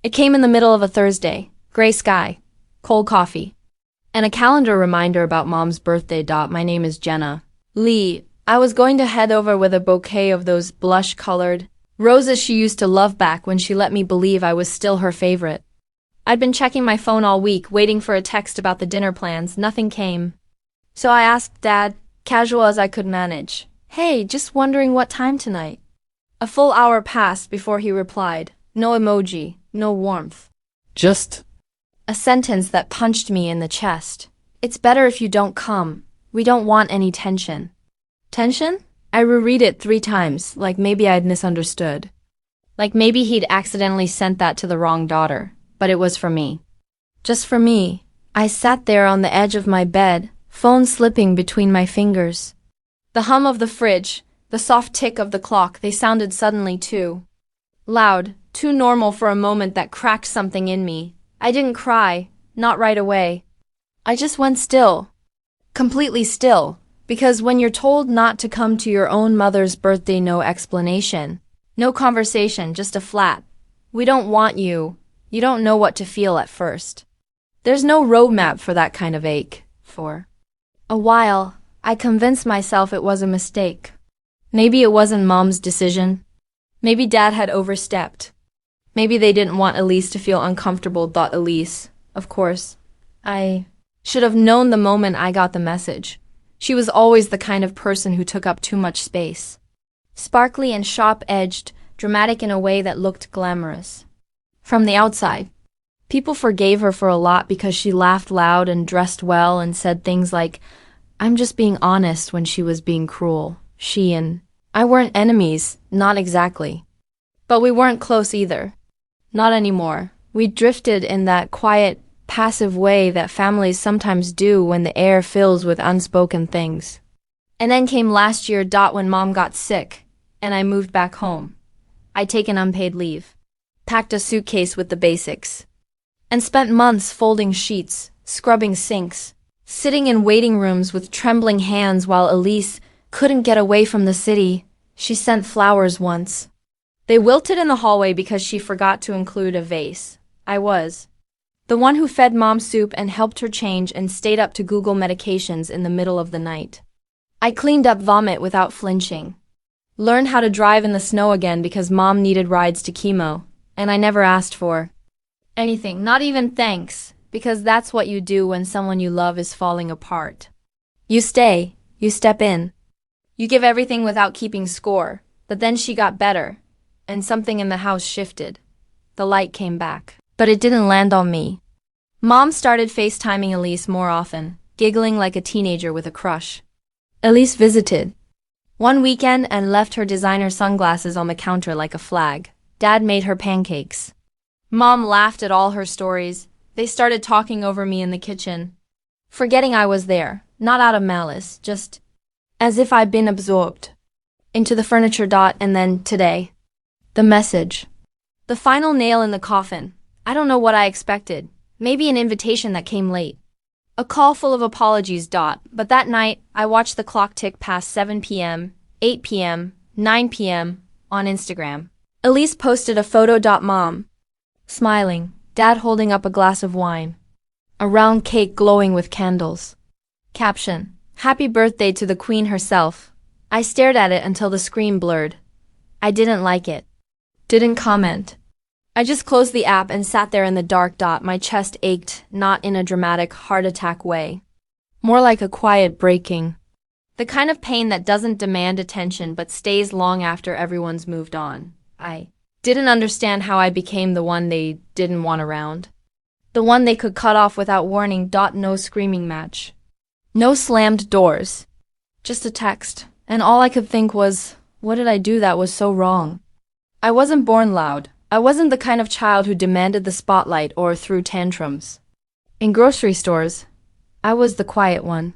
It came in the middle of a Thursday, gray sky, cold coffee, and a calendar reminder about Mom's birthday. My name is Jenna Leigh. I was going to head over with a bouquet of those blush-colored roses she used to love back when she let me believe I was still her favorite. I'd been checking my phone all week, waiting for a text about the dinner plans. Nothing came. So I asked Dad, casual as I could manage, "Hey, just wondering what time tonight?" A full hour passed before he replied. No emoji, no warmth. Just A sentence that punched me in the chest. "It's better if you don't come. We don't want any tension." Tension? I reread it 3 times, like maybe I'd misunderstood. Like maybe he'd accidentally sent that to the wrong daughter, but it was for me. Just for me. I sat there on the edge of my bed, phone slipping between my fingers. The hum of the fridge, the soft tick of the clock, they sounded suddenly too loud, too normal for a moment that cracked something in me. I didn't cry, not right away. I just went still. Completely still. Because when you're told not to come to your own mother's birthday, no explanation, no conversation, just a flat, "We don't want you," you don't know what to feel at first. There's no roadmap for that kind of ache. For a while, I convinced myself it was a mistake. Maybe it wasn't Mom's decision. Maybe Dad had overstepped. Maybe they didn't want Elise to feel uncomfortable, thought Elise. Of course, I should have known the moment I got the message. She was always the kind of person who took up too much space. Sparkly and sharp-edged, dramatic in a way that looked glamorous. From the outside, people forgave her for a lot because she laughed loud and dressed well and said things like, "I'm just being honest," when she was being cruel. She and I weren't enemies, not exactly. But we weren't close either. Not anymore. We drifted in that quiet, passive way that families sometimes do when the air fills with unspoken things. And then came last year, when Mom got sick, and I moved back home. I'd taken unpaid leave, packed a suitcase with the basics, and spent months folding sheets, scrubbing sinks, sitting in waiting rooms with trembling hands while Elise couldn't get away from the city. She sent flowers once. They wilted in the hallway because she forgot to include a vase. I was the one who fed Mom soup and helped her change and stayed up to Google medications in the middle of the night. I cleaned up vomit without flinching. Learned how to drive in the snow again because Mom needed rides to chemo, and I never asked for anything, not even thanks, because that's what you do when someone you love is falling apart. You stay, you step in. You give everything without keeping score. But then she got better, and something in the house shifted. The light came back. But it didn't land on me. Mom started FaceTiming Elise more often, giggling like a teenager with a crush. Elise visited one weekend and left her designer sunglasses on the counter like a flag. Dad made her pancakes. Mom laughed at all her stories. They started talking over me in the kitchen, forgetting I was there, not out of malice, just as if I'd been absorbed into the furniture. And then today, the message. The final nail in the coffin. I don't know what I expected. Maybe an invitation that came late. A call full of apologies. But that night, I watched the clock tick past 7 p.m., 8 p.m., 9 p.m. on Instagram. Elise posted a photo. Mom smiling. Dad holding up a glass of wine. A round cake glowing with candles. Caption: "Happy birthday to the Queen herself." I stared at it until the screen blurred. I didn't like it. Didn't comment. I just closed the app and sat there in the dark. My chest ached, not in a dramatic heart attack way. More like a quiet breaking. The kind of pain that doesn't demand attention but stays long after everyone's moved on. I didn't understand how I became the one they didn't want around. The one they could cut off without warning. No screaming match. No slammed doors. Just a text. And all I could think was, what did I do that was so wrong? I wasn't born loud. I wasn't the kind of child who demanded the spotlight or threw tantrums. In grocery stores, I was the quiet one.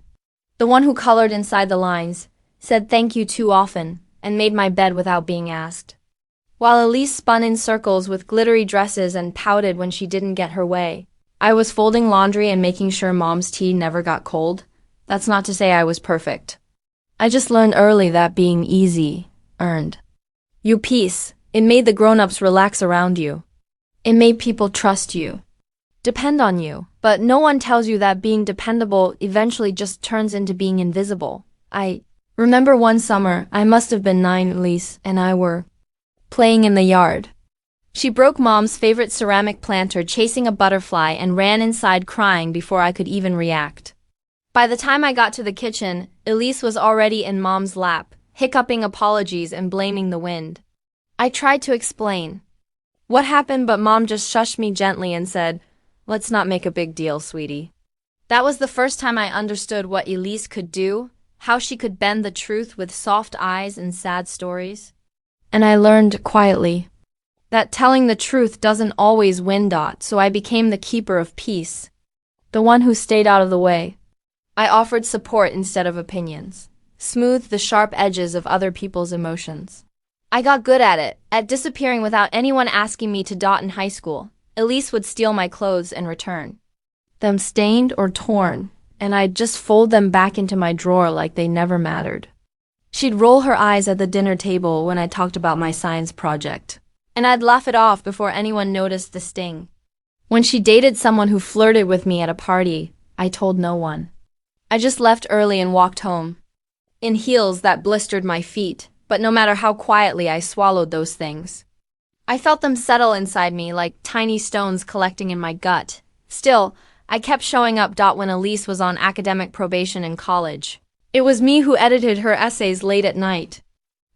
The one who colored inside the lines, said thank you too often, and made my bed without being asked. While Elise spun in circles with glittery dresses and pouted when she didn't get her way, I was folding laundry and making sure Mom's tea never got cold. That's not to say I was perfect. I just learned early that being easy earned you peace. It made the grown-ups relax around you. It made people trust you, depend on you. But no one tells you that being dependable eventually just turns into being invisible. I remember one summer, I must have been 9, Elise and I were playing in the yard. She broke Mom's favorite ceramic planter chasing a butterfly and ran inside crying before I could even react. By the time I got to the kitchen, Elise was already in Mom's lap, hiccuping apologies and blaming the wind. I tried to explain what happened, but Mom just shushed me gently and said, "Let's not make a big deal, sweetie." That was the first time I understood what Elise could do, how she could bend the truth with soft eyes and sad stories. And I learned quietly that telling the truth doesn't always win. So I became the keeper of peace, the one who stayed out of the way. I offered support instead of opinions, smoothed the sharp edges of other people's emotions. I got good at it, at disappearing without anyone asking me to. In high school, Elise would steal my clothes and return them stained or torn, and I'd just fold them back into my drawer like they never mattered. She'd roll her eyes at the dinner table when I talked about my science project, and I'd laugh it off before anyone noticed the sting. When she dated someone who flirted with me at a party, I told no one. I just left early and walked home, in heels that blistered my feet, but no matter how quietly I swallowed those things, I felt them settle inside me like tiny stones collecting in my gut. Still, I kept showing up. When Elise was on academic probation in college, it was me who edited her essays late at night.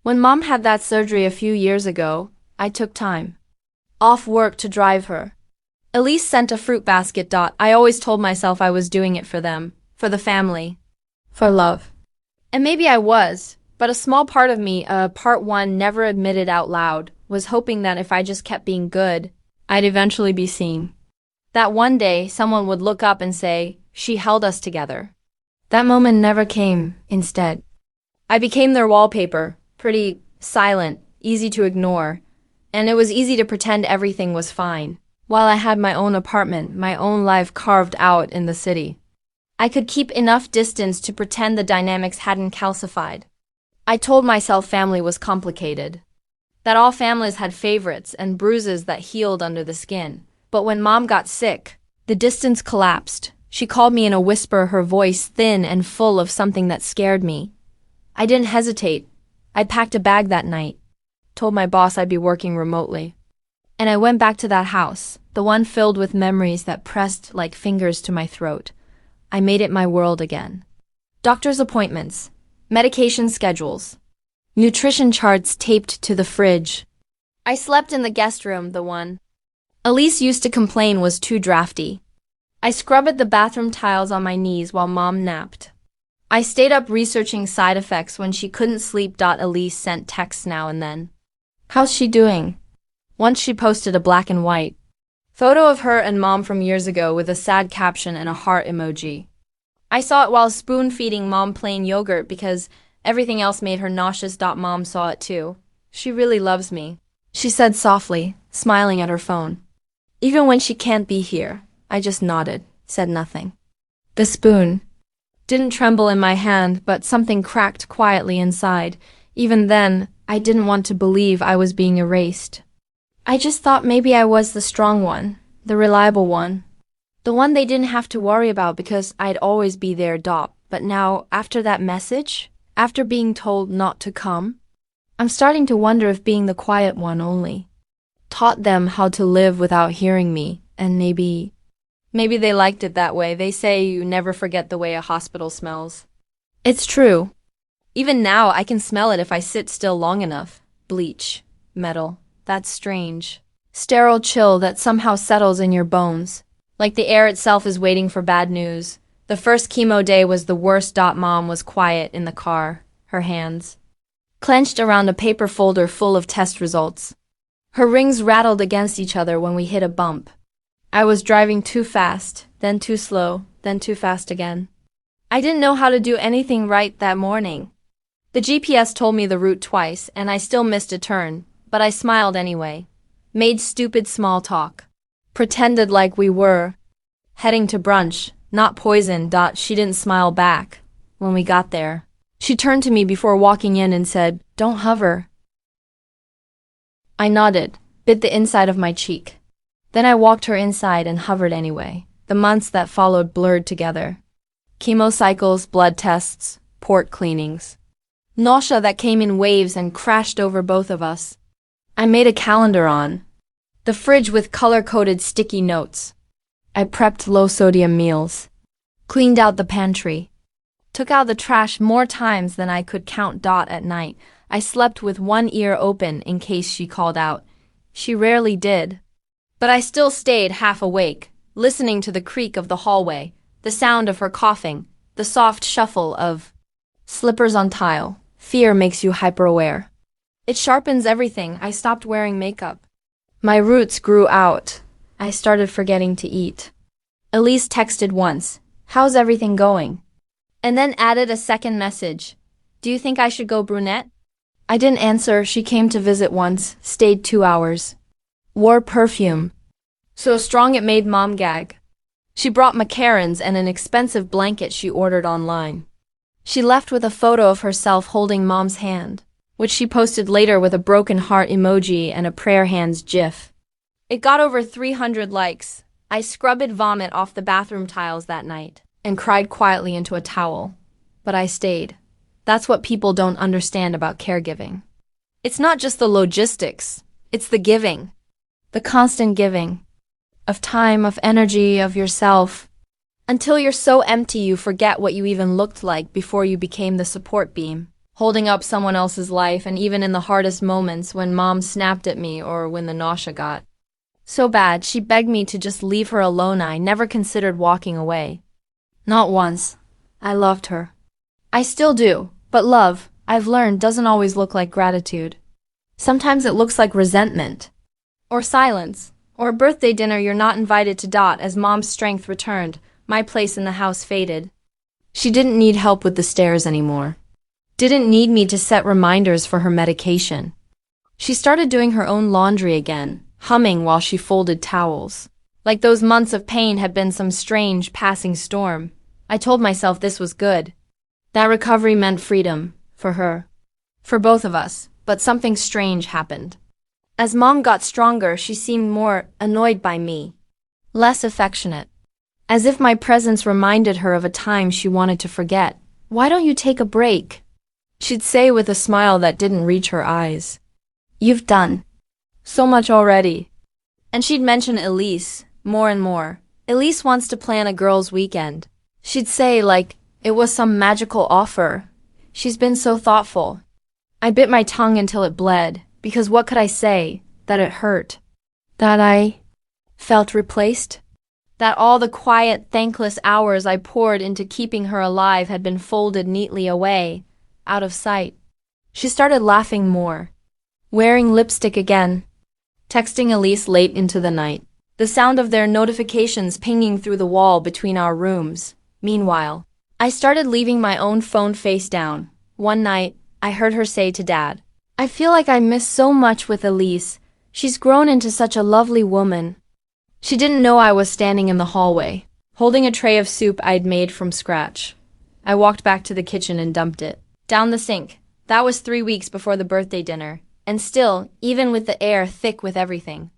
When Mom had that surgery a few years ago, I took time off work to drive her. Elise sent a fruit basket. I always told myself I was doing it for them, for the family, for love. And maybe I was, but a small part of me, part one never admitted out loud, was hoping that if I just kept being good, I'd eventually be seen. That one day someone would look up and say, "She held us together." That moment never came. Instead, I became their wallpaper, pretty silent, easy to ignore, and it was easy to pretend everything was fine, while I had my own apartment, my own life carved out in the city. I could keep enough distance to pretend the dynamics hadn't calcified. I told myself family was complicated, that all families had favorites and bruises that healed under the skin. But when Mom got sick, the distance collapsed. She called me in a whisper, her voice thin and full of something that scared me. I didn't hesitate. I packed a bag that night, told my boss I'd be working remotely. And I went back to that house, the one filled with memories that pressed like fingers to my throat. I made it my world again. Doctor's appointments, medication schedules, nutrition charts taped to the fridge. I slept in the guest room, the one Elise used to complain was too drafty. I scrubbed the bathroom tiles on my knees while Mom napped. I stayed up researching side effects when she couldn't sleep. Elise sent texts now and then. "How's she doing?" Once she posted a black and white photo of her and Mom from years ago with a sad caption and a heart emoji. I saw it while spoon-feeding Mom plain yogurt because everything else made her nauseous. Mom saw it too. "She really loves me," she said softly, smiling at her phone. Even when she can't be here. I just nodded, said nothing. The spoon didn't tremble in my hand, but something cracked quietly inside. Even then, I didn't want to believe I was being erased. I just thought maybe I was the strong one, the reliable one, the one they didn't have to worry about because I'd always be there. But now, after that message, after being told not to come, I'm starting to wonder if being the quiet one only taught them how to live without hearing me, and maybe they liked it that way. They say you never forget the way a hospital smells. It's true. Even now, I can smell it if I sit still long enough. Bleach, metal, that strange, sterile chill that somehow settles in your bones, like the air itself is waiting for bad news. The first chemo day was the worst. Mom was quiet in the car, her hands clenched around a paper folder full of test results. Her rings rattled against each other when we hit a bump. I was driving too fast, then too slow, then too fast again. I didn't know how to do anything right that morning. The GPS told me the route twice, and I still missed a turn, but I smiled anyway. Made stupid small talk. Pretended like we were heading to brunch, not poison. She didn't smile back. When we got there, she turned to me before walking in and said, "Don't hover." I nodded, bit the inside of my cheek. Then I walked her inside and hovered anyway. The months that followed blurred together. Chemo cycles, blood tests, port cleanings. Nausea that came in waves and crashed over both of us. I made a calendar on the fridge with color-coded sticky notes. I prepped low-sodium meals, cleaned out the pantry, took out the trash more times than I could count. At night, I slept with one ear open in case she called out. She rarely did. But I still stayed half awake, listening to the creak of the hallway, the sound of her coughing, the soft shuffle of slippers on tile. Fear makes you hyper-aware. It sharpens everything. I stopped wearing makeup. My roots grew out. I started forgetting to eat. Elise texted once, "How's everything going?" And then added a second message. "Do you think I should go brunette?" I didn't answer. She came to visit once, stayed 2 hours. Wore perfume so strong it made Mom gag. She brought macarons and an expensive blanket she ordered online. She left with a photo of herself holding Mom's hand, which she posted later with a broken heart emoji and a prayer hands gif. It got over 300 likes. I scrubbed vomit off the bathroom tiles that night and cried quietly into a towel. But I stayed. That's what people don't understand about caregiving. It's not just the logistics, it's the giving. The constant giving. Of time, of energy, of yourself. Until you're so empty you forget what you even looked like before you became the support beam, holding up someone else's life, and even in the hardest moments when Mom snapped at me or when the nausea got so bad, she begged me to just leave her alone. I never considered walking away. Not once. I loved her. I still do, but love, I've learned, doesn't always look like gratitude. Sometimes it looks like resentment. Or silence. Or a birthday dinner you're not invited to. As Mom's strength returned, my place in the house faded. She didn't need help with the stairs anymore. Didn't need me to set reminders for her medication. She started doing her own laundry again, humming while she folded towels. Like those months of pain had been some strange passing storm. I told myself this was good. That recovery meant freedom. For her. For both of us. But something strange happened. As Mom got stronger, she seemed more annoyed by me. Less affectionate. As if my presence reminded her of a time she wanted to forget. "Why don't you take a break?" She'd say with a smile that didn't reach her eyes. "You've done so much already." And she'd mention Elise, more and more. "Elise wants to plan a girls' weekend." She'd say like it was some magical offer. She's been so thoughtful. I bit my tongue until it bled, because what could I say? That it hurt. That I felt replaced? That all the quiet, thankless hours I poured into keeping her alive had been folded neatly away, out of sight. She started laughing more. Wearing lipstick again. Texting Elise late into the night. The sound of their notifications pinging through the wall between our rooms. Meanwhile, I started leaving my own phone face down. One night, I heard her say to Dad, "I feel like I miss so much with Elise. She's grown into such a lovely woman." She didn't know I was standing in the hallway, holding a tray of soup I'd made from scratch. I walked back to the kitchen and dumped it down the sink. That was 3 weeks before the birthday dinner. And still, even with the air thick with everything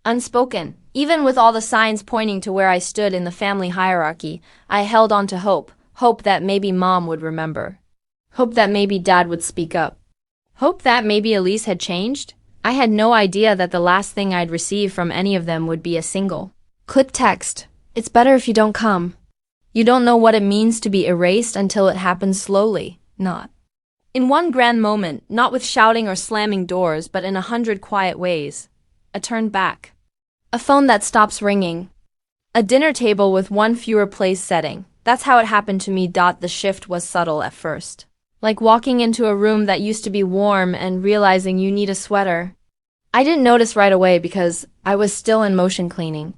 unspoken, even with all the signs pointing to where I stood in the family hierarchy, I held on to hope. Hope that maybe Mom would remember. Hope that maybe Dad would speak up. Hope that maybe Elise had changed. I had no idea that the last thing I'd receive from any of them would be a single clip text. "It's better if you don't come." You don't know what it means to be erased until it happens slowly, not in one grand moment, not with shouting or slamming doors, but in 100 quiet ways. A turn back. A phone that stops ringing. A dinner table with one fewer place setting. That's how it happened to me. The shift was subtle at first. Like walking into a room that used to be warm and realizing you need a sweater. I didn't notice right away because I was still in motion cleaning.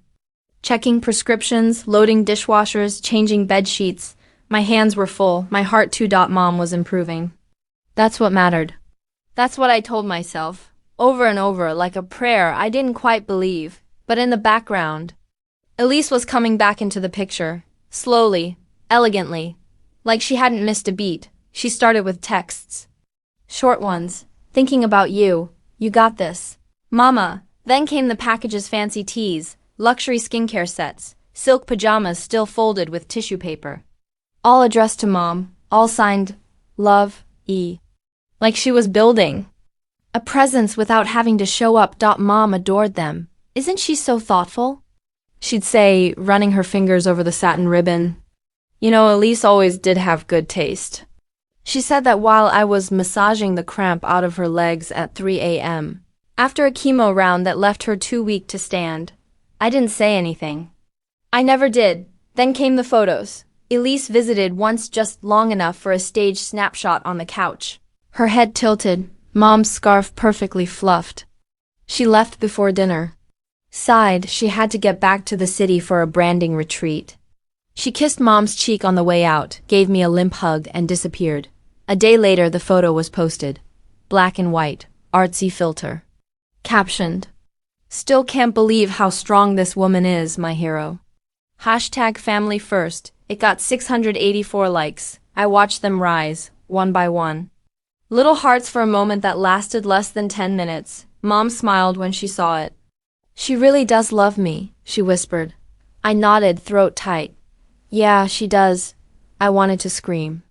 Checking prescriptions, loading dishwashers, changing bed sheets. My hands were full, my heart too. Mom was improving. That's what mattered. That's what I told myself, over and over, like a prayer I didn't quite believe. But in the background, Elise was coming back into the picture. Slowly, elegantly, like she hadn't missed a beat. She started with texts. Short ones. "Thinking about you. You got this. Mama, Then came the package's fancy teas, luxury skincare sets, silk pajamas still folded with tissue paper. All addressed to Mom, all signed, Love, E. Like she was building a presence without having to show up. Mom adored them. Isn't she so thoughtful? She'd say, running her fingers over the satin ribbon. You know, Elise always did have good taste. She said that while I was massaging the cramp out of her legs at 3 a.m. after a chemo round that left her too weak to stand. I didn't say anything. I never did. Then came the photos. Elise visited once, just long enough for a staged snapshot on the couch. Her head tilted, Mom's scarf perfectly fluffed. She left before dinner. Sighed, she had to get back to the city for a branding retreat. She kissed Mom's cheek on the way out, gave me a limp hug, and disappeared. A day later, the photo was posted. Black and white, artsy filter. Captioned, "Still can't believe how strong this woman is, my hero." Hashtag family first. It got 684 likes. I watched them rise, one by one. Little hearts for a moment that lasted less than 10 minutes. Mom smiled when she saw it. "She really does love me," she whispered. I nodded, throat tight. "Yeah, she does." I wanted to scream.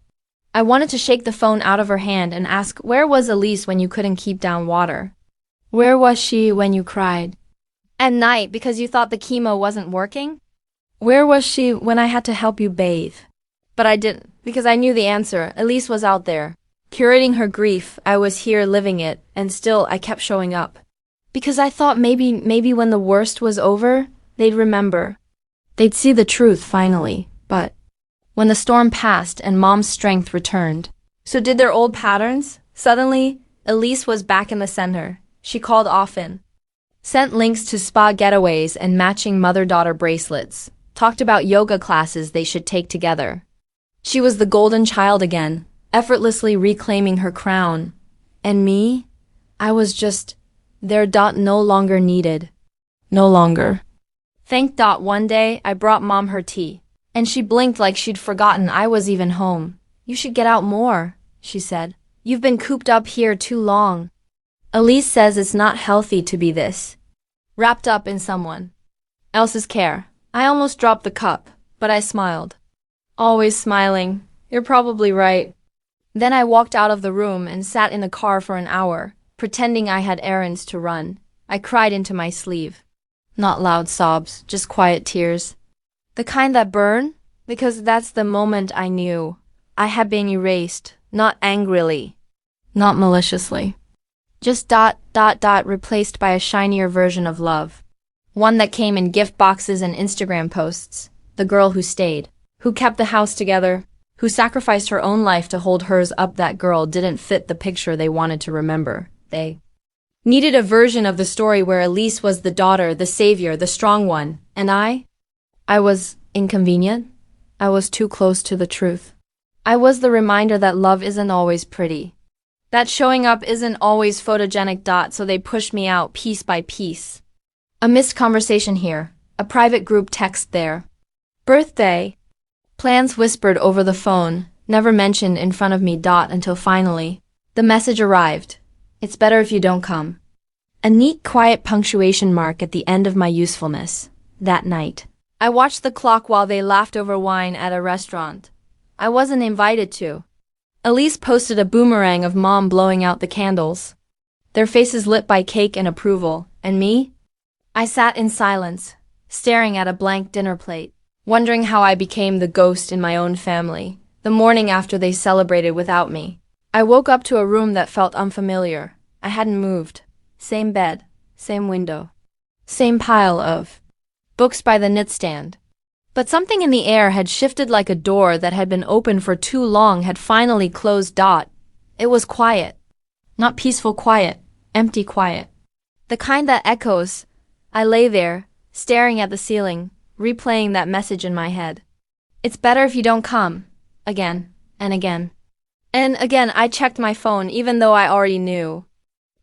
I wanted to shake the phone out of her hand and ask, where was Elise when you couldn't keep down water? Where was she when you cried at night because you thought the chemo wasn't working? Where was she when I had to help you bathe? But I didn't, because I knew the answer. Elise was out there, curating her grief. I was here living it, and still I kept showing up. Because I thought maybe when the worst was over, they'd remember. They'd see the truth finally. But when the storm passed and Mom's strength returned, so did their old patterns. Suddenly, Elise was back in the center. She called often, sent links to spa getaways and matching mother-daughter bracelets, talked about yoga classes they should take together. She was the golden child again, effortlessly reclaiming her crown. And me? I was just there. No longer needed. No longer. Thank one day, I brought Mom her tea, and she blinked like she'd forgotten I was even home. "You should get out more," she said. "You've been cooped up here too long. Elise says it's not healthy to be this wrapped up in someone else's care." I almost dropped the cup, but I smiled. Always smiling. You're probably right. Then I walked out of the room and sat in the car for an hour, pretending I had errands to run. I cried into my sleeve. Not loud sobs, just quiet tears. The kind that burn, because that's the moment I knew I had been erased, not angrily, not maliciously. Just replaced by a shinier version of love. One that came in gift boxes and Instagram posts. The girl who stayed, who kept the house together, who sacrificed her own life to hold hers up. That girl didn't fit the picture they wanted to remember. They needed a version of the story where Elise was the daughter, the savior, the strong one. And I was inconvenient. I was too close to the truth. I was the reminder that love isn't always pretty. That showing up isn't always photogenic. So they pushed me out piece by piece. A missed conversation here, a private group text there. Birthday plans whispered over the phone, never mentioned in front of me. Until finally, the message arrived. "It's better if you don't come." A neat, quiet punctuation mark at the end of my usefulness. That night, I watched the clock while they laughed over wine at a restaurant I wasn't invited to. Elise posted a boomerang of Mom blowing out the candles, their faces lit by cake and approval. And me? I sat in silence, staring at a blank dinner plate, wondering how I became the ghost in my own family, the morning after they celebrated without me. I woke up to a room that felt unfamiliar. I hadn't moved. Same bed, same window, same pile of books by the nightstand. But something in the air had shifted, like a door that had been open for too long had finally closed. It was quiet. Not peaceful quiet, empty quiet. The kind that echoes. I lay there, staring at the ceiling, replaying that message in my head. "It's better if you don't come." Again, and again. And again I checked my phone even though I already knew.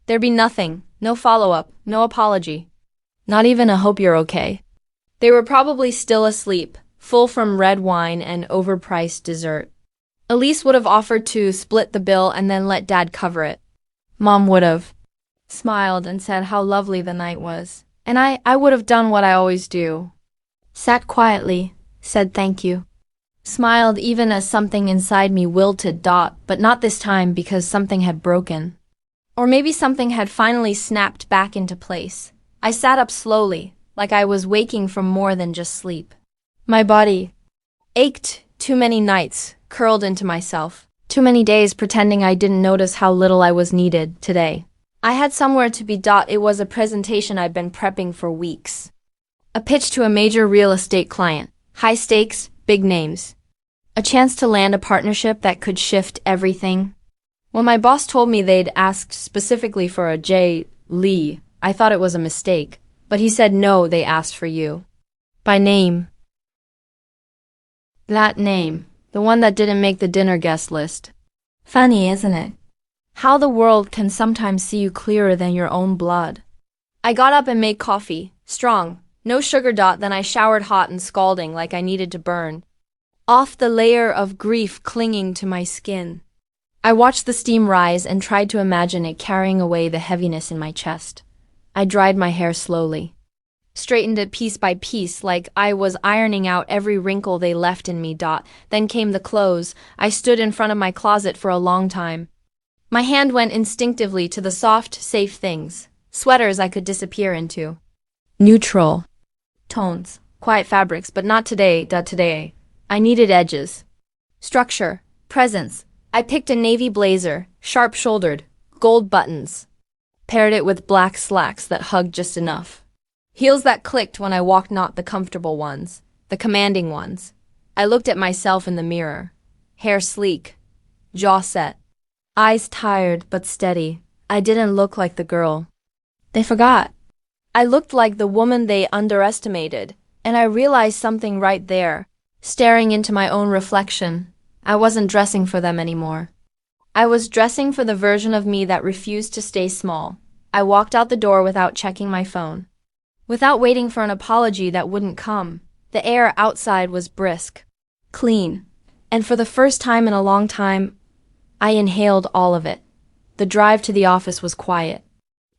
There'd be nothing, no follow-up, no apology. Not even a "hope you're okay." They were probably still asleep, full from red wine and overpriced dessert. Elise would have offered to split the bill and then let Dad cover it. Mom would have smiled and said how lovely the night was. And I would have done what I always do. Sat quietly, said thank you. Smiled even as something inside me wilted. But not this time because something had broken. Or maybe something had finally snapped back into place. I sat up slowly, like I was waking from more than just sleep. My body ached. Too many nights, curled into myself. Too many days pretending I didn't notice how little I was needed today. I had somewhere to be. It was a presentation I'd been prepping for weeks. A pitch to a major real estate client. High stakes, big names. A chance to land a partnership that could shift everything. When my boss told me they'd asked specifically for a Jenna Leigh, I thought it was a mistake. But he said no, they asked for you. By name. That name. The one that didn't make the dinner guest list. Funny, isn't it? How the world can sometimes see you clearer than your own blood. I got up and made coffee. Strong. No sugar. Then I showered hot and scalding like I needed to burn off the layer of grief clinging to my skin. I watched the steam rise and tried to imagine it carrying away the heaviness in my chest. I dried my hair slowly. Straightened it piece by piece like I was ironing out every wrinkle they left in me. Then came the clothes. I stood in front of my closet for a long time. My hand went instinctively to the soft, safe things. Sweaters I could disappear into. Neutral tones. Quiet fabrics, but not today. Today. I needed edges. Structure. Presence. I picked a navy blazer, sharp-shouldered, gold buttons. Paired it with black slacks that hugged just enough. Heels that clicked when I walked, not the comfortable ones, the commanding ones. I looked at myself in the mirror. Hair sleek. Jaw set. Eyes tired but steady. I didn't look like the girl they forgot. I looked like the woman they underestimated, and I realized something right there, staring into my own reflection. I wasn't dressing for them anymore. I was dressing for the version of me that refused to stay small. I walked out the door without checking my phone. Without waiting for an apology that wouldn't come. The air outside was brisk, clean, and for the first time in a long time, I inhaled all of it. The drive to the office was quiet.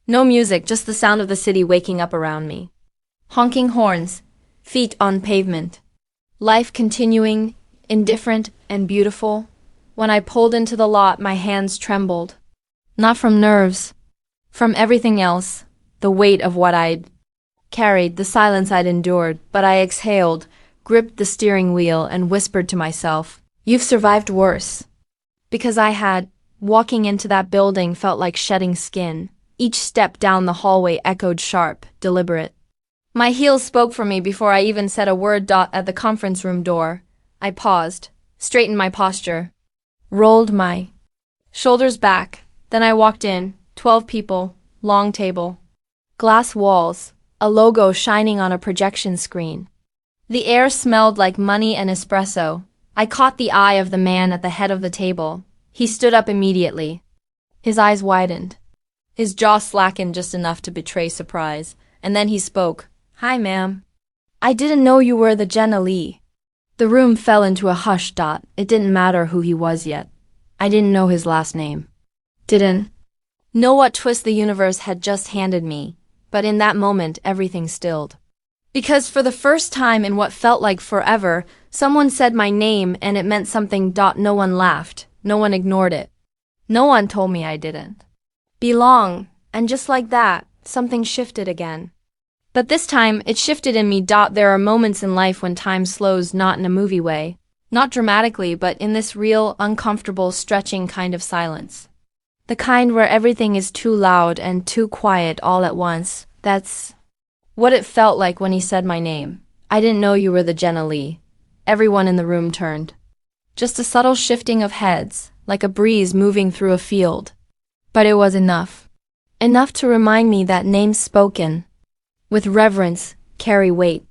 No music, just the sound of the city waking up around me. Honking horns, feet on pavement. Life continuing, indifferent and beautiful. When I pulled into the lot, my hands trembled. Not from nerves, from everything else, the weight of what I'd carried, the silence I'd endured, but I exhaled, gripped the steering wheel, and whispered to myself, "You've survived worse." Because I had. Walking into that building felt like shedding skin. Each step down the hallway echoed sharp, deliberate. My heels spoke for me before I even said a word. At the conference room door, I paused, straightened my posture, rolled my shoulders back. Then I walked in. 12 people, long table, glass walls, a logo shining on a projection screen. The air smelled like money and espresso. I caught the eye of the man at the head of the table. He stood up immediately. His eyes widened. His jaw slackened just enough to betray surprise, and then he spoke. "Hi, ma'am. I didn't know you were the Jenna Leigh." The room fell into a hush. It didn't matter who he was yet. I didn't know his last name. Didn't know what twist the universe had just handed me, but in that moment everything stilled. Because for the first time in what felt like forever, someone said my name and it meant something. No one laughed. No one ignored it. No one told me I didn't belong, and just like that, something shifted again. But this time, it shifted in me. There are moments in life when time slows, not in a movie way, not dramatically, but in this real, uncomfortable, stretching kind of silence. The kind where everything is too loud and too quiet all at once. That's what it felt like when he said my name. "I didn't know you were the Jenna Leigh." Everyone in the room turned. Just a subtle shifting of heads, like a breeze moving through a field. But it was enough. Enough to remind me that names spoken with reverence carry weight.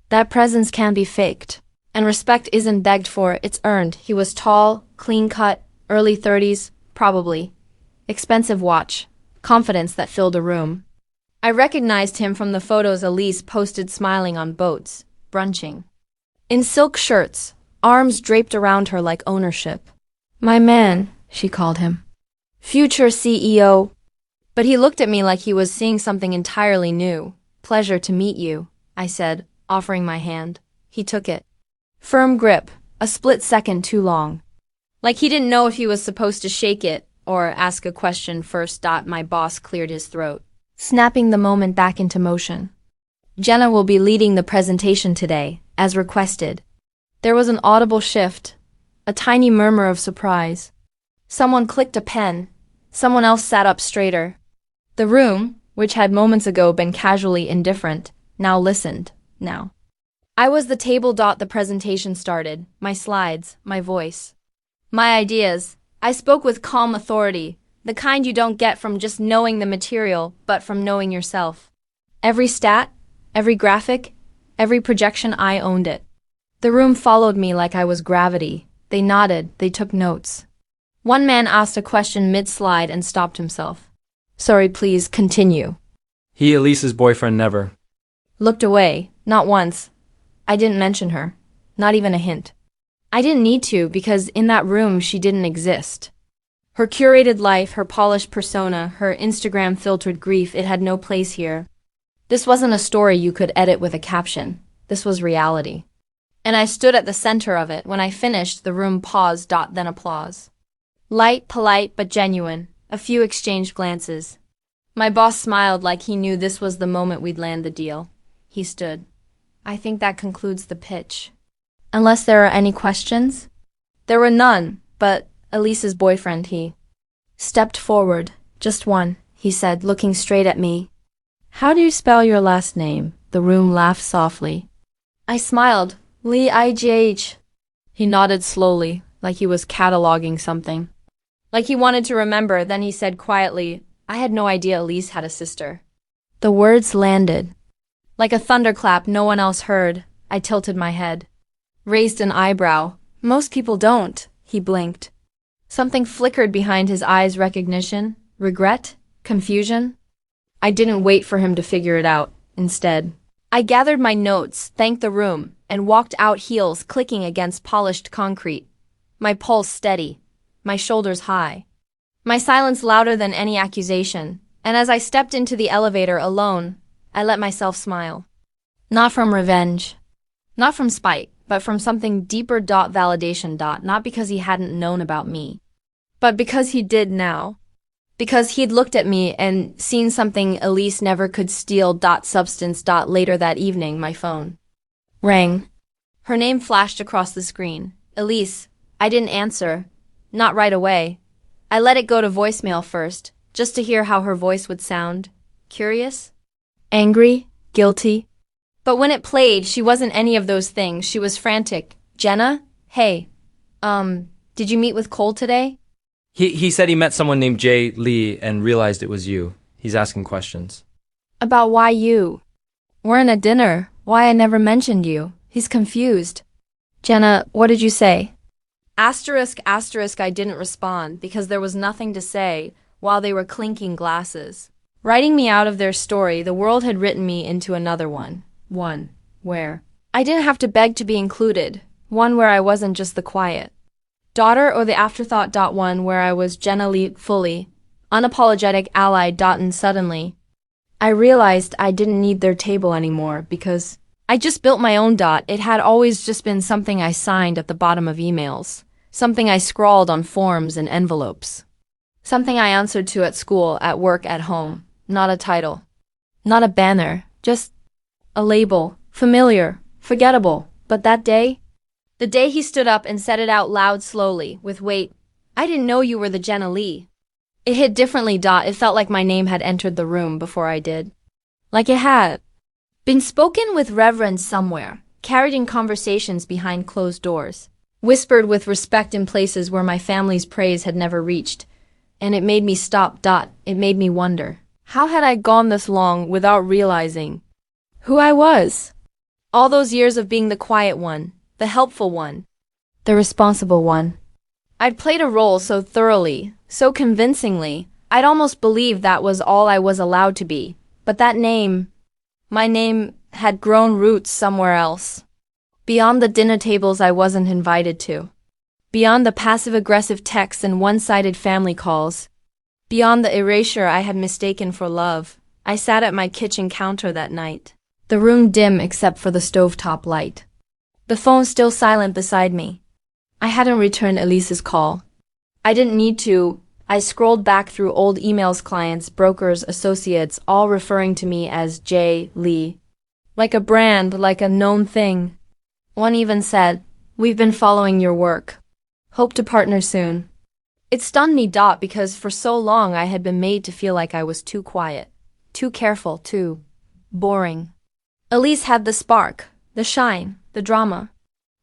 That presence can be faked, and respect isn't begged for, it's earned. He was tall, clean-cut, early 30s, probably. Expensive watch, confidence that filled a room. I recognized him from the photos Elise posted smiling on boats, brunching. In silk shirts, arms draped around her like ownership. "My man," she called him. "Future CEO." But he looked at me like he was seeing something entirely new. Pleasure to meet you, I said, offering my hand. He took it. Firm grip, a split second too long. Like he didn't know if he was supposed to shake it or ask a question first. My boss cleared his throat, snapping the moment back into motion. Jenna will be leading the presentation today, as requested. There was an audible shift, a tiny murmur of surprise. Someone clicked a pen. Someone else sat up straighter. The room, which had moments ago been casually indifferent, now listened. Now. I was the table. The presentation started. My slides, my voice. My ideas. I spoke with calm authority, the kind you don't get from just knowing the material, but from knowing yourself. Every stat, every graphic, every projection, I owned it. The room followed me like I was gravity. They nodded, they took notes. One man asked a question mid-slide and stopped himself. Sorry, please, continue. He, Elise's boyfriend, never. Looked away, not once. I didn't mention her. Not even a hint. I didn't need to, because in that room she didn't exist. Her curated life, her polished persona, her Instagram-filtered grief, it had no place here. This wasn't a story you could edit with a caption. This was reality. And I stood at the center of it. When I finished, the room paused. Then applause. Light, polite, but genuine. A few exchanged glances. My boss smiled like he knew this was the moment we'd land the deal. He stood. I think that concludes the pitch. Unless there are any questions? There were none, but Elise's boyfriend, he stepped forward. Just one, he said, looking straight at me. How do you spell your last name? The room laughed softly. I smiled. Leigh, I-G-H. He nodded slowly, like he was cataloging something. Like he wanted to remember, then he said quietly, I had no idea Elise had a sister. The words landed. Like a thunderclap no one else heard. I tilted my head. Raised an eyebrow. Most people don't. He blinked. Something flickered behind his eyes. Recognition? Regret? Confusion? I didn't wait for him to figure it out. Instead, I gathered my notes, thanked the room, and walked out, heels clicking against polished concrete. My pulse steady. My shoulders high. My silence louder than any accusation. And as I stepped into the elevator alone, I let myself smile. Not from revenge. Not from spite, but from something deeper. Validation. Not because he hadn't known about me, but because he did now. Because he'd looked at me and seen something Elise never could steal. Substance. Later that evening, my phone rang. Her name flashed across the screen. Elise. I didn't answer. Not right away. I let it go to voicemail first, just to hear how her voice would sound. Curious? Angry? Guilty? But when it played, she wasn't any of those things. She was frantic. Jenna? Hey. Did you meet with Cole today? He said he met someone named Jenna Leigh and realized it was you. He's asking questions. About why you? We're in a dinner. Why I never mentioned you. He's confused. Jenna, what did you say? Asterisk. I didn't respond because there was nothing to say while they were clinking glasses. Writing me out of their story, the world had written me into another one. One where I didn't have to beg to be included. One where I wasn't just the quiet daughter or the afterthought. One where I was Jenna Leigh, fully, unapologetic ally. And suddenly, I realized I didn't need their table anymore because I just built my own. It had always just been something I signed at the bottom of emails, something I scrawled on forms and envelopes, something I answered to at school, at work, at home. Not a title, not a banner, just a label, familiar, forgettable. But that day, the day he stood up and said it out loud slowly, with weight, I didn't know you were the Jenna Leigh. It hit differently. It felt like my name had entered the room before I did. Like it had been spoken with reverence somewhere, carried in conversations behind closed doors, whispered with respect in places where my family's praise had never reached. And it made me stop. It made me wonder. How had I gone this long without realizing who I was? All those years of being the quiet one, the helpful one, the responsible one. I'd played a role so thoroughly, so convincingly, I'd almost believed that was all I was allowed to be. But that name, my name, had grown roots somewhere else. Beyond the dinner tables I wasn't invited to. Beyond the passive-aggressive texts and one-sided family calls. beyond the erasure I had mistaken for love. I sat at my kitchen counter that night, the room dim except for the stovetop light. The phone still silent beside me. I hadn't returned Elise's call. I didn't need to. I scrolled back through old emails, clients, brokers, associates, all referring to me as J. Leigh. Like a brand, like a known thing. One even said, "We've been following your work. Hope to partner soon." It stunned me, because for so long I had been made to feel like I was too quiet, too careful, too boring. Elise had the spark, the shine, the drama.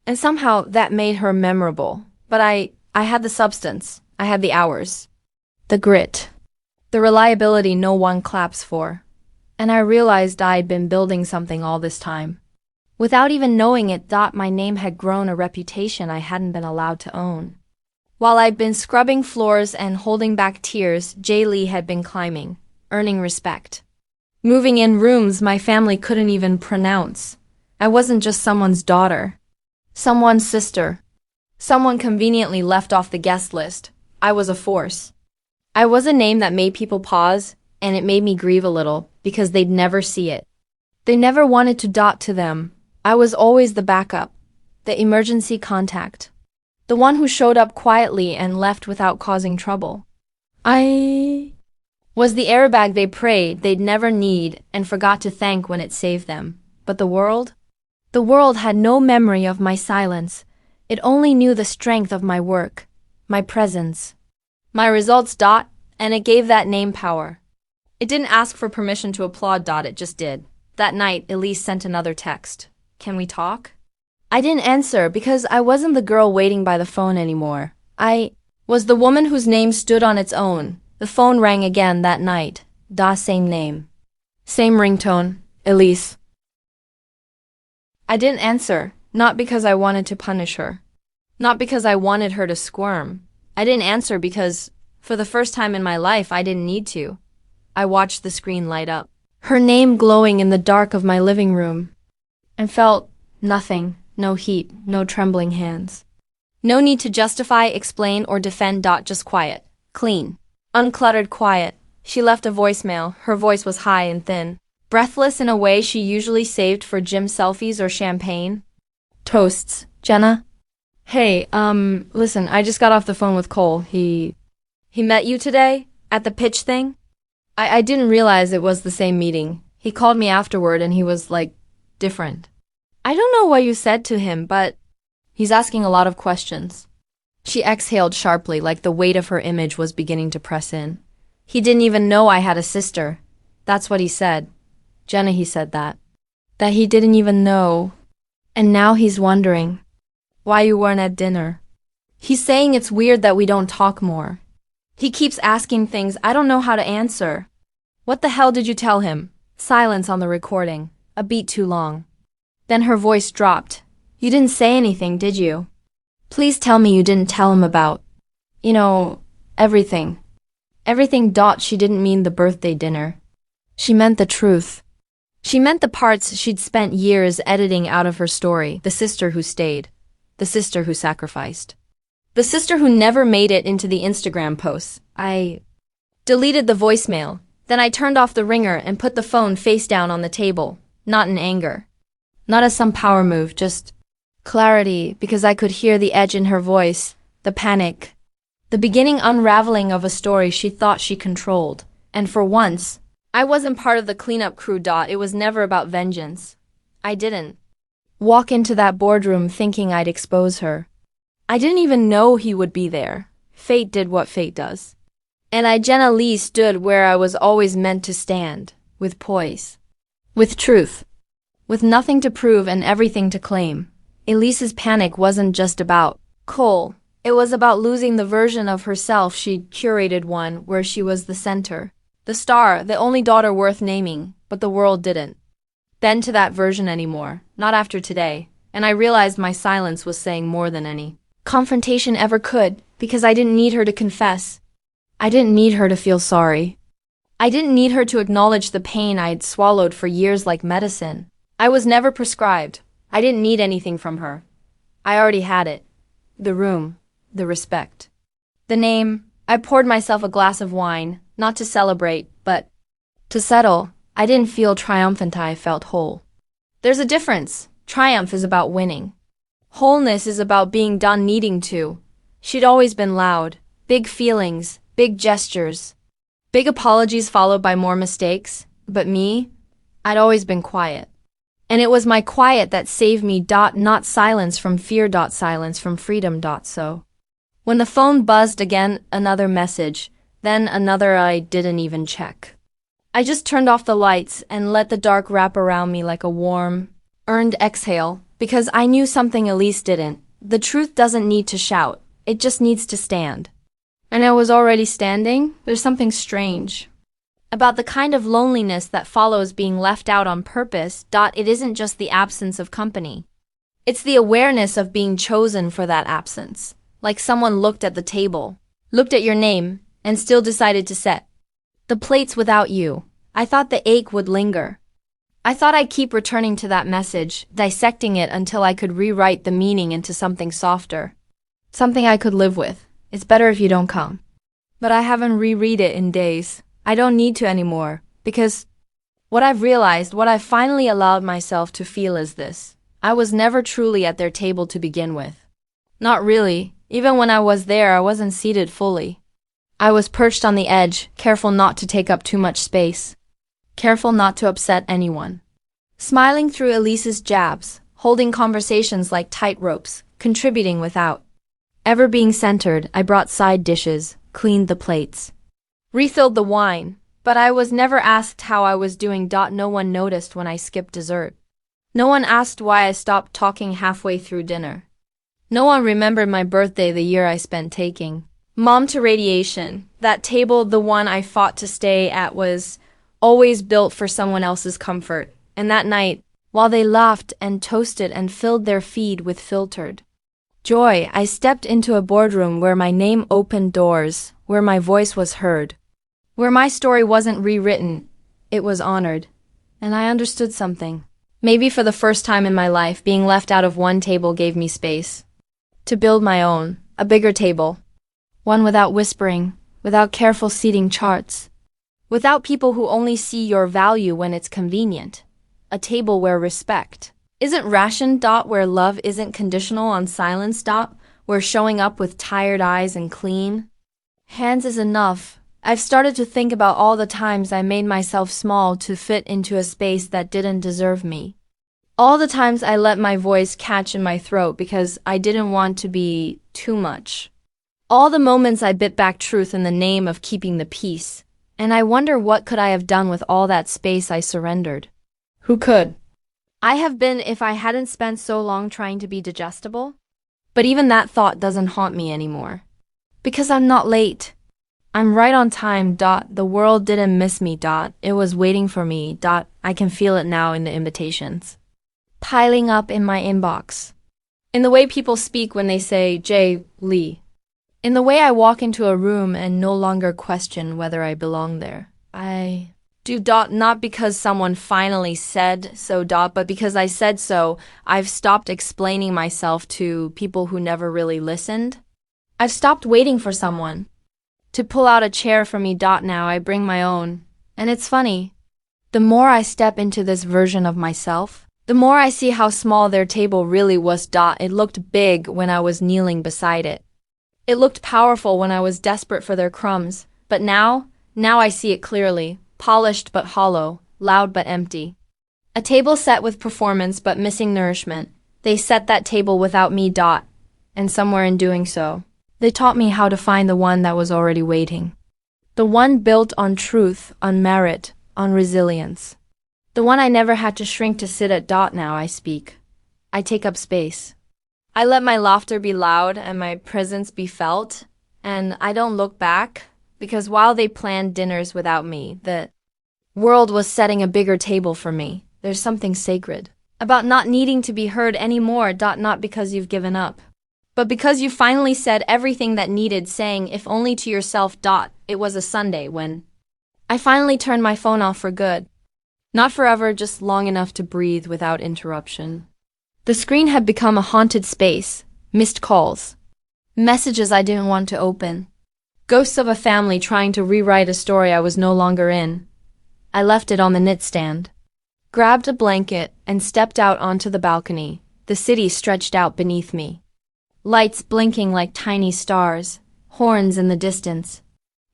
And somehow that made her memorable. But I had the substance. I had the hours. The grit. The reliability no one claps for. And I realized I'd been building something all this time. Without even knowing it, my name had grown a reputation I hadn't been allowed to own. While I'd been scrubbing floors and holding back tears, J. Leigh had been climbing, earning respect. Moving in rooms my family couldn't even pronounce. I wasn't just someone's daughter. Someone's sister. Someone conveniently left off the guest list. I was a force. I was a name that made people pause, and it made me grieve a little, because they'd never see it. They never wanted to them. I was always the backup, the emergency contact, the one who showed up quietly and left without causing trouble. I was the airbag they prayed they'd never need and forgot to thank when it saved them. But the world? The world had no memory of my silence. It only knew the strength of my work, my presence, my results, and it gave that name power. It didn't ask for permission to applaud, it just did. That night, Elise sent another text. "Can we talk?" I didn't answer because I wasn't the girl waiting by the phone anymore. I was the woman whose name stood on its own. The phone rang again that night. Same name. Same ringtone. Elise. I didn't answer, not because I wanted to punish her. Not because I wanted her to squirm. I didn't answer because, for the first time in my life, I didn't need to. I watched the screen light up, her name glowing in the dark of my living room, and felt nothing. No heat, no trembling hands. No need to justify, explain, or defend. Just quiet. Clean. Uncluttered quiet. She left a voicemail. Her voice was high and thin. Breathless in a way she usually saved for gym selfies or champagne. Toasts. Jenna? Hey, listen, I just got off the phone with Cole. He met you today? At the pitch thing? I didn't realize it was the same meeting. He called me afterward and he was, different. I don't know what you said to him, but he's asking a lot of questions. She exhaled sharply, like the weight of her image was beginning to press in. He didn't even know I had a sister. That's what he said. Jenna, he said that. That he didn't even know. And now he's wondering why you weren't at dinner. He's saying it's weird that we don't talk more. He keeps asking things I don't know how to answer. What the hell did you tell him? Silence on the recording. A beat too long. Then her voice dropped. You didn't say anything, did you? Please tell me you didn't tell him about, everything. Everything. She didn't mean the birthday dinner. She meant the truth. She meant the parts she'd spent years editing out of her story. The sister who stayed. The sister who sacrificed. The sister who never made it into the Instagram posts. I deleted the voicemail. Then I turned off the ringer and put the phone face down on the table. Not in anger. Not as some power move, just clarity, because I could hear the edge in her voice, the panic, the beginning unraveling of a story she thought she controlled. And for once, I wasn't part of the cleanup crew. It was never about vengeance. I didn't walk into that boardroom thinking I'd expose her. I didn't even know he would be there. Fate did what fate does. And Jenna Leigh stood where I was always meant to stand, with poise, with truth, with nothing to prove and everything to claim. Elise's panic wasn't just about Cole. It was about losing the version of herself she'd curated, one where she was the center, the star, the only daughter worth naming, but the world didn't bend to that version anymore, not after today, and I realized my silence was saying more than any confrontation ever could, because I didn't need her to confess. I didn't need her to feel sorry. I didn't need her to acknowledge the pain I'd swallowed for years like medicine. I was never prescribed. I didn't need anything from her. I already had it. The room, the respect, the name. I poured myself a glass of wine, not to celebrate, but to settle. I didn't feel triumphant, I felt whole. There's a difference. Triumph is about winning. Wholeness is about being done needing to. She'd always been loud. Big feelings, big gestures. Big apologies followed by more mistakes. But me? I'd always been quiet. And it was my quiet that saved me. Not silence from fear. Silence from freedom. So. When the phone buzzed again, another message, then another I didn't even check. I just turned off the lights and let the dark wrap around me like a warm, earned exhale, because I knew something Elise didn't. The truth doesn't need to shout, it just needs to stand. And I was already standing. There's something strange about the kind of loneliness that follows being left out on purpose. It isn't just the absence of company. It's the awareness of being chosen for that absence. Like someone looked at the table, looked at your name, and still decided to set the plates without you. I thought the ache would linger. I thought I'd keep returning to that message, dissecting it until I could rewrite the meaning into something softer. Something I could live with. It's better if you don't come. But I haven't reread it in days. I don't need to anymore, because what I've realized, what I've finally allowed myself to feel is this. I was never truly at their table to begin with. Not really. Even when I was there, I wasn't seated fully. I was perched on the edge, careful not to take up too much space. Careful not to upset anyone. Smiling through Elise's jabs, holding conversations like tight ropes, contributing without ever being centered. I brought side dishes, cleaned the plates, refilled the wine, but I was never asked how I was doing. No one noticed when I skipped dessert. No one asked why I stopped talking halfway through dinner. No one remembered my birthday, the year I spent taking Mom to radiation. That table, the one I fought to stay at, was always built for someone else's comfort. And that night, while they laughed and toasted and filled their feed with filtered joy, I stepped into a boardroom where my name opened doors, where my voice was heard, where my story wasn't rewritten, it was honored. And I understood something. Maybe for the first time in my life, being left out of one table gave me space to build my own, a bigger table. One without whispering, without careful seating charts, without people who only see your value when it's convenient. A table where respect isn't rationed. Where love isn't conditional on silence. Where showing up with tired eyes and clean hands is enough. I've started to think about all the times I made myself small to fit into a space that didn't deserve me. All the times I let my voice catch in my throat because I didn't want to be too much. All the moments I bit back truth in the name of keeping the peace. And I wonder, what could I have done with all that space I surrendered? Who could I have been if I hadn't spent so long trying to be digestible? But even that thought doesn't haunt me anymore. Because I'm not late. I'm right on time. The world didn't miss me. It was waiting for me. I can feel it now in the invitations piling up in my inbox. In the way people speak when they say Jenna Leigh. In the way I walk into a room and no longer question whether I belong there. I do. Not because someone finally said so. But because I said so. I've stopped explaining myself to people who never really listened. I've stopped waiting for someone to pull out a chair for me. Now I bring my own. And it's funny. The more I step into this version of myself, the more I see how small their table really was. It looked big when I was kneeling beside it. It looked powerful when I was desperate for their crumbs. But now I see it clearly. Polished but hollow, loud but empty. A table set with performance but missing nourishment. They set that table without me. And somewhere in doing so, they taught me how to find the one that was already waiting. The one built on truth, on merit, on resilience. The one I never had to shrink to sit at. Now I speak. I take up space. I let my laughter be loud and my presence be felt. And I don't look back, because while they planned dinners without me, the world was setting a bigger table for me. There's something sacred about not needing to be heard anymore. Not because you've given up, but because you finally said everything that needed saying, if only to yourself. It was a Sunday when I finally turned my phone off for good. Not forever, just long enough to breathe without interruption. The screen had become a haunted space. Missed calls. Messages I didn't want to open. Ghosts of a family trying to rewrite a story I was no longer in. I left it on the knitstand, grabbed a blanket, and stepped out onto the balcony. The city stretched out beneath me. Lights blinking like tiny stars, horns in the distance.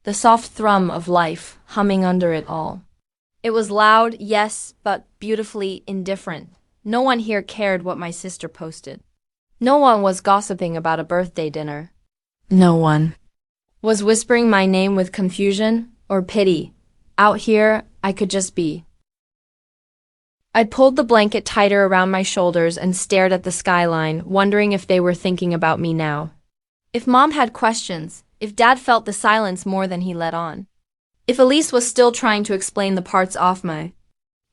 The soft thrum of life humming under it all. It was loud, yes, but beautifully indifferent. No one here cared what my sister posted. No one was gossiping about a birthday dinner. No one was whispering my name with confusion or pity. Out here, I could just be. I'd pulled the blanket tighter around my shoulders and stared at the skyline, wondering if they were thinking about me now. If Mom had questions, if Dad felt the silence more than he let on. If Elise was still trying to explain the parts off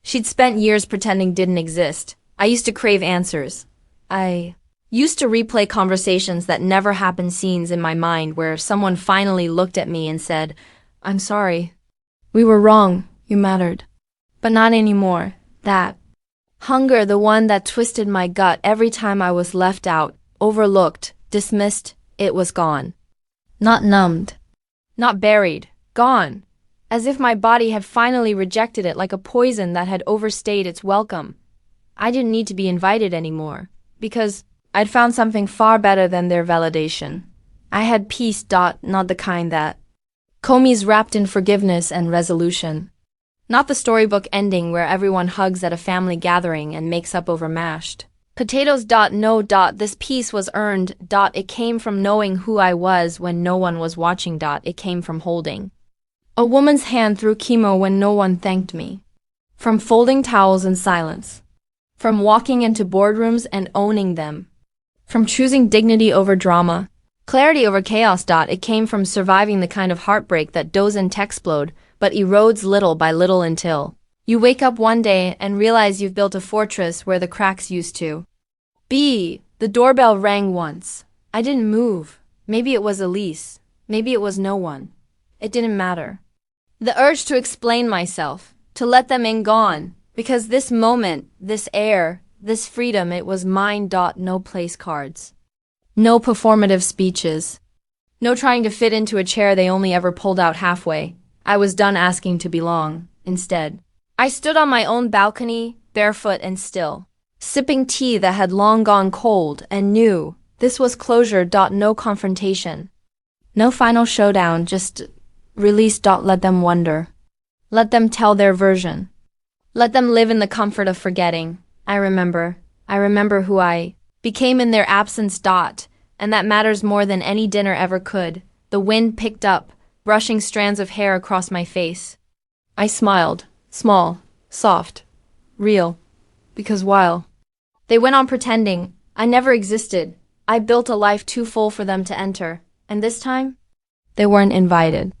she'd spent years pretending didn't exist. I used to crave answers. I used to replay conversations that never happened, scenes in my mind where someone finally looked at me and said, "I'm sorry. We were wrong. You mattered." But not anymore. That hunger, the one that twisted my gut every time I was left out, overlooked, dismissed, it was gone. Not numbed. Not buried. Gone. As if my body had finally rejected it like a poison that had overstayed its welcome. I didn't need to be invited anymore, because I'd found something far better than their validation. I had peace, not the kind that Comey's wrapped in forgiveness and resolution. Not the storybook ending where everyone hugs at a family gathering and makes up over mashed potatoes. No. This peace was earned. It came from knowing who I was when no one was watching. It came from holding a woman's hand through chemo when no one thanked me. From folding towels in silence. From walking into boardrooms and owning them. From choosing dignity over drama. Clarity over chaos. It came from surviving the kind of heartbreak that doesn't explode, but erodes little by little until you wake up one day and realize you've built a fortress where the cracks used to be. The doorbell rang once. I didn't move. Maybe it was Elise. Maybe it was no one. It didn't matter. The urge to explain myself, to let them in, gone, because this moment, this air, this freedom, it was mine. No place cards. No performative speeches. No trying to fit into a chair they only ever pulled out halfway. I was done asking to belong. Instead, I stood on my own balcony, barefoot and still, sipping tea that had long gone cold, and knew this was closure. No confrontation. No final showdown, just release. Let them wonder. Let them tell their version. Let them live in the comfort of forgetting. I remember who I became in their absence. And that matters more than any dinner ever could. The wind picked up, brushing strands of hair across my face. I smiled, small, soft, real, because while they went on pretending, I never existed. I built a life too full for them to enter, and this time, they weren't invited.